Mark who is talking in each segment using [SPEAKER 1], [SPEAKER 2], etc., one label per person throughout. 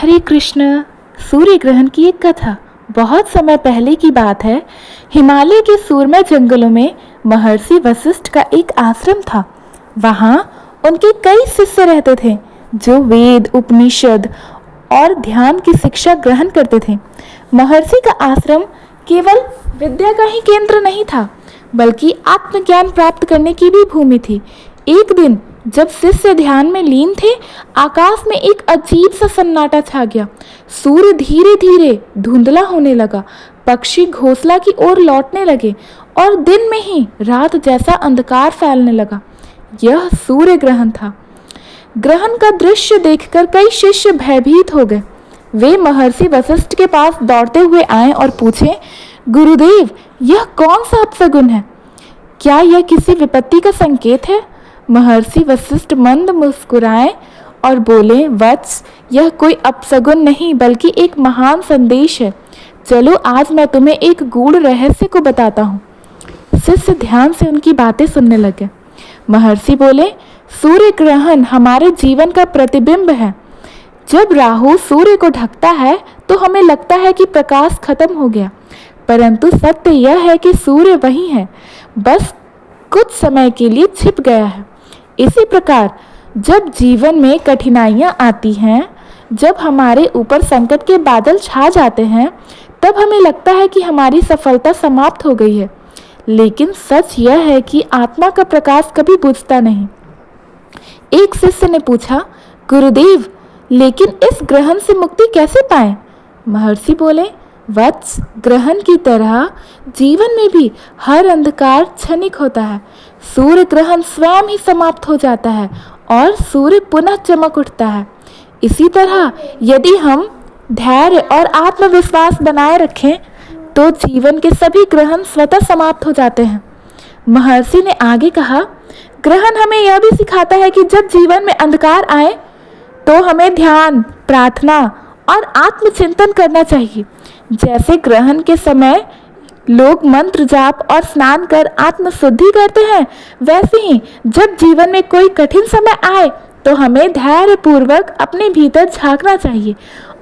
[SPEAKER 1] हरे कृष्ण। सूर्य ग्रहण की एक कथा। बहुत समय पहले की बात है। हिमालय के सूरमय जंगलों में महर्षि वशिष्ठ का एक आश्रम था। वहाँ उनके कई शिष्य रहते थे जो वेद, उपनिषद और ध्यान की शिक्षा ग्रहण करते थे। महर्षि का आश्रम केवल विद्या का ही केंद्र नहीं था, बल्कि आत्मज्ञान प्राप्त करने की भी भूमि थी। एक दिन जब शिष्य ध्यान में लीन थे, आकाश में एक अजीब सा सन्नाटा छा गया। सूर्य धीरे धीरे धुंधला होने लगा, पक्षी घोंसला की ओर लौटने लगे और दिन में ही रात जैसा अंधकार फैलने लगा। यह सूर्य ग्रहण था। ग्रहण का दृश्य देखकर कई शिष्य भयभीत हो गए। वे महर्षि वशिष्ठ के पास दौड़ते हुए आए और पूछे, गुरुदेव, यह कौन सा अपशगुन है? क्या यह किसी विपत्ति का संकेत है? महर्षि वशिष्ठ मंद मुस्कुराए और बोले, वत्स, यह कोई अपशगुन नहीं बल्कि एक महान संदेश है। चलो आज मैं तुम्हें एक गूढ़ रहस्य को बताता हूँ। शिष्य ध्यान से उनकी बातें सुनने लगे। महर्षि बोले, सूर्य ग्रहण हमारे जीवन का प्रतिबिंब है। जब राहु सूर्य को ढकता है तो हमें लगता है कि प्रकाश खत्म हो गया, परंतु सत्य यह है कि सूर्य वही है, बस कुछ समय के लिए छिप गया है। इसी प्रकार जब जीवन में कठिनाइयाँ आती हैं, जब हमारे ऊपर संकट के बादल छा जाते हैं, तब हमें लगता है कि हमारी सफलता समाप्त हो गई है। लेकिन सच यह है कि आत्मा का प्रकाश कभी बुझता नहीं। एक शिष्य ने पूछा, गुरुदेव, लेकिन इस ग्रहण से मुक्ति कैसे पाएं? महर्षि बोले, वत्स, ग्रहण की तरह जीवन में भी हर अंधकार क्षणिक होता है। सूर्य ग्रहण स्वयं ही समाप्त हो जाता है और सूर्य पुनः चमक उठता है। इसी तरह यदि हम धैर्य और आत्मविश्वास बनाए रखें तो जीवन के सभी ग्रहण स्वतः समाप्त हो जाते हैं। महर्षि ने आगे कहा, ग्रहण हमें यह भी सिखाता है कि जब जीवन में अंधकार आए तो हमें ध्यान, प्रार्थना और आत्मचिंतन करना चाहिए। जैसे ग्रहण के समय लोग मंत्र जाप और स्नान कर आत्मशुद्धि करते हैं, वैसे ही जब जीवन में कोई कठिन समय आए तो हमें धैर्य पूर्वक अपने भीतर झांकना चाहिए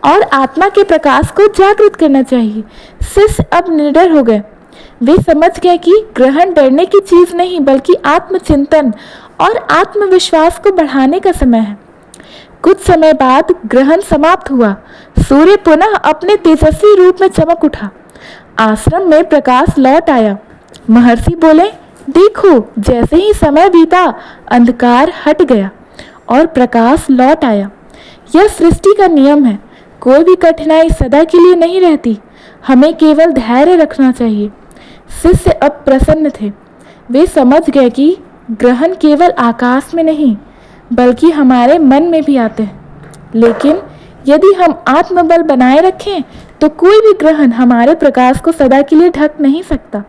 [SPEAKER 1] और आत्मा के प्रकाश को जागृत करना चाहिए। शिष्य अब निडर हो गए। वे समझ गए कि ग्रहण डरने की चीज नहीं बल्कि आत्मचिंतन और आत्मविश्वास को बढ़ाने का समय है। कुछ समय बाद ग्रहण समाप्त हुआ। सूर्य पुनः अपने तेजस्वी रूप में चमक उठा। आश्रम में प्रकाश लौट आया। महर्षि बोले, देखो, जैसे ही समय बीता अंधकार हट गया और प्रकाश लौट आया। यह सृष्टि का नियम है। कोई भी कठिनाई सदा के लिए नहीं रहती, हमें केवल धैर्य रखना चाहिए। शिष्य अब प्रसन्न थे। वे समझ गए कि ग्रहण केवल आकाश में नहीं बल्कि हमारे मन में भी आते हैं। लेकिन यदि हम आत्मबल बनाए रखें तो कोई भी ग्रहण हमारे प्रकाश को सदा के लिए ढक नहीं सकता।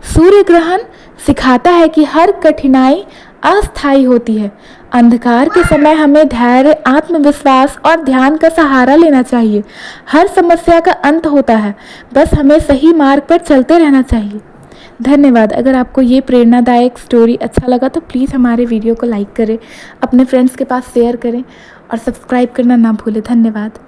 [SPEAKER 1] सूर्य ग्रहण सिखाता है कि हर कठिनाई अस्थायी होती है। अंधकार के समय हमें धैर्य, आत्मविश्वास और ध्यान का सहारा लेना चाहिए। हर समस्या का अंत होता है, बस हमें सही मार्ग पर चलते रहना चाहिए। धन्यवाद। अगर आपको ये प्रेरणादायक स्टोरी अच्छा लगा तो प्लीज़ हमारे वीडियो को लाइक करें, अपने फ्रेंड्स के पास शेयर करें और सब्सक्राइब करना ना भूलें। धन्यवाद।